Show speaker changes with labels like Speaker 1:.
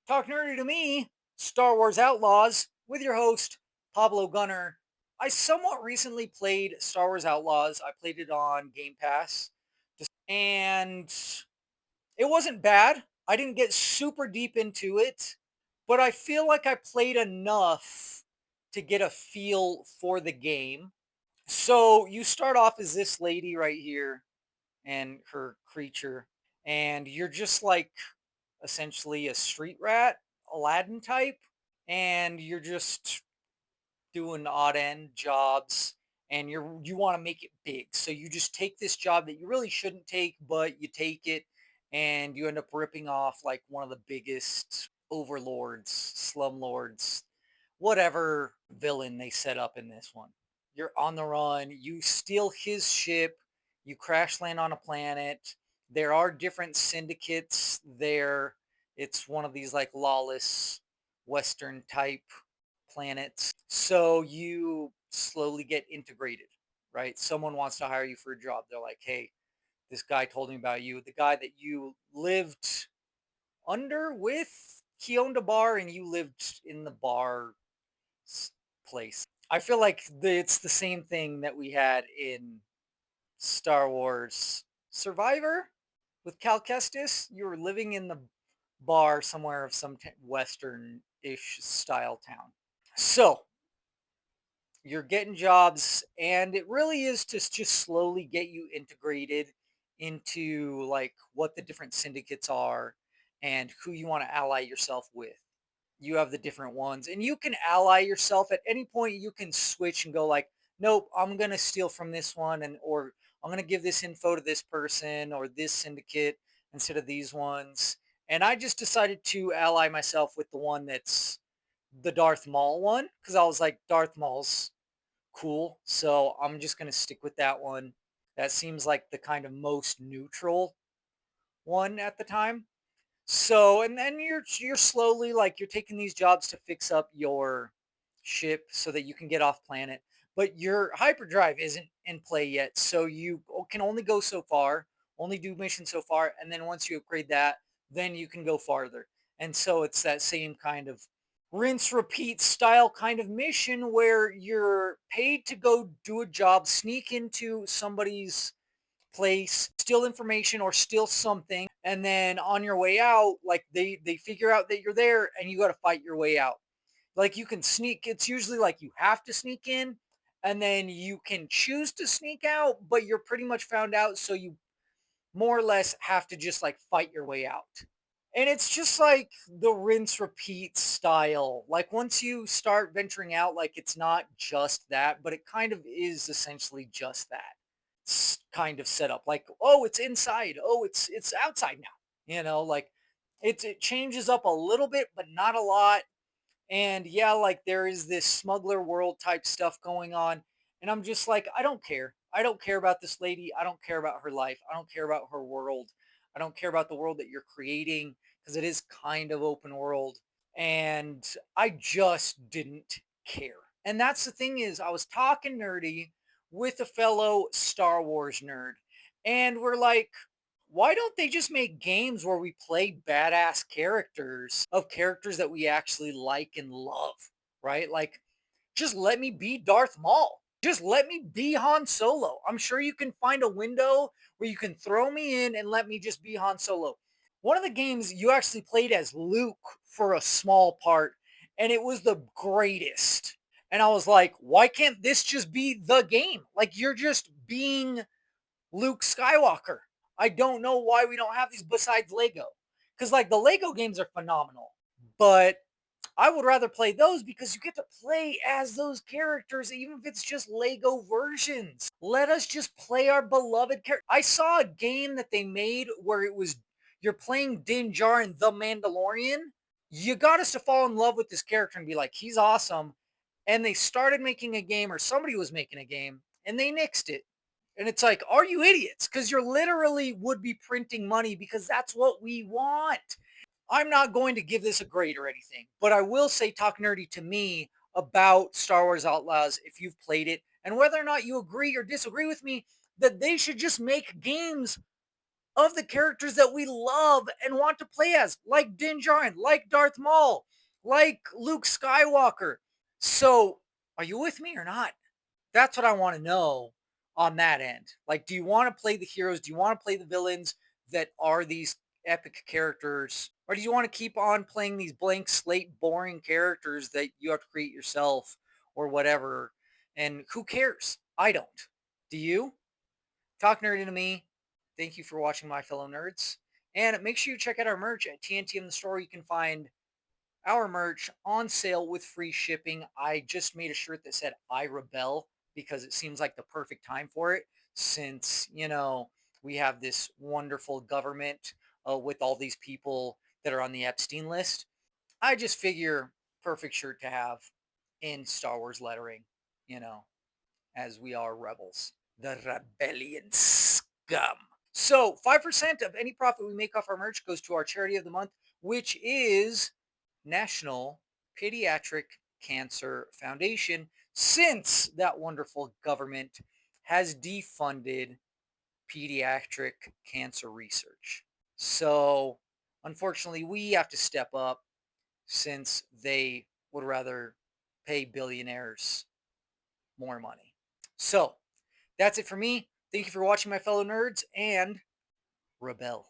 Speaker 1: Talk nerdy to me, Star Wars Outlaws, with your host, Pablo Gunner. I somewhat recently played Star Wars Outlaws. I played it on Game Pass, and it wasn't bad. I didn't get super deep into it, but I feel like I played enough to get a feel for the game. So you start off as this lady right here and her creature, and you're just like essentially a street rat, Aladdin type, and you're just doing odd end jobs and you want to make it big. So you just take this job that you really shouldn't take, but you take it and you end up ripping off like one of the biggest overlords, slumlords, whatever villain they set up in this one. You're on the run, you steal his ship, you crash land on a planet. There are different syndicates there. It's one of these like lawless Western type planets. So you slowly get integrated, right? Someone wants to hire you for a job. They're like, hey, this guy told me about you. The guy that you lived under with, he owned a bar and you lived in the bar place. I feel like it's the same thing that we had in Star Wars Survivor with Cal Kestis. You were living in the bar somewhere of some Western-ish style town. So you're getting jobs, and it really is to just slowly get you integrated into like what the different syndicates are and who you want to ally yourself with. You have the different ones, and you can ally yourself at any point. You can switch and go like, nope, I'm gonna steal from this one, and or I'm gonna give this info to this person or this syndicate instead of these ones. And I just decided to ally myself with the one that's the Darth Maul one because I was like, Darth Maul's cool, so I'm just gonna stick with that one. That seems like the kind of most neutral one at the time. So, and then you're slowly like you're taking these jobs to fix up your ship so that you can get off planet. But your hyperdrive isn't in play yet, so you can only go so far, only do missions so far, and then once you upgrade that, then you can go farther. And so it's that same kind of rinse repeat style kind of mission where you're paid to go do a job, sneak into somebody's place, steal information or steal something, and then on your way out, like they figure out that you're there and you got to fight your way out. Like you can sneak, it's usually like you have to sneak in and then you can choose to sneak out, but you're pretty much found out, so you more or less have to just like fight your way out. And it's just like the rinse repeat style. Like once you start venturing out, like it's not just that, but it kind of is essentially just that kind of setup. Like, oh, it's inside. Oh, it's outside now. Like it changes up a little bit, but not a lot. And yeah, like there is this smuggler world type stuff going on. And I'm just like, I don't care. I don't care about this lady. I don't care about her life. I don't care about her world. I don't care about the world that you're creating because it is kind of open world. And I just didn't care. And that's the thing is, I was talking nerdy with a fellow Star Wars nerd. And we're like, why don't they just make games where we play badass characters of characters that we actually like and love, right? Like, just let me be Darth Maul. Just let me be Han Solo. I'm sure you can find a window where you can throw me in and let me just be Han Solo. One of the games you actually played as Luke for a small part, and it was the greatest. And I was like, why can't this just be the game? Like, you're just being Luke Skywalker. I don't know why we don't have these besides Lego. Because, like, the Lego games are phenomenal. But I would rather play those because you get to play as those characters, even if it's just Lego versions. Let us just play our beloved character. I saw a game that they made where it was you're playing Din Djarin, the Mandalorian. You got us to fall in love with this character and be like, he's awesome. And they started making a game, or somebody was making a game, and they nixed it. And it's like, are you idiots? Because you're literally would be printing money because that's what we want. I'm not going to give this a grade or anything, but I will say talk nerdy to me about Star Wars Outlaws if you've played it, and whether or not you agree or disagree with me that they should just make games of the characters that we love and want to play as, like Din Djarin, like Darth Maul, like Luke Skywalker. So, are you with me or not? That's what I want to know on that end. Like, do you want to play the heroes? Do you want to play the villains that are these epic characters? Or do you want to keep on playing these blank slate, boring characters that you have to create yourself or whatever? And who cares? I don't. Do you? Talk nerdy to me. Thank you for watching, my fellow nerds. And make sure you check out our merch at TNT in the store. You can find our merch on sale with free shipping. I just made a shirt that said I rebel because it seems like the perfect time for it since, we have this wonderful government with all these people that are on the Epstein list. I just figure perfect shirt to have in Star Wars lettering, you know, as we are rebels. The rebellion scum. So 5% of any profit we make off our merch goes to our charity of the month, which is National Pediatric Cancer Foundation, since that wonderful government has defunded pediatric cancer research. So unfortunately, we have to step up since they would rather pay billionaires more money. So that's it for me. Thank you for watching, my fellow nerds, and rebel.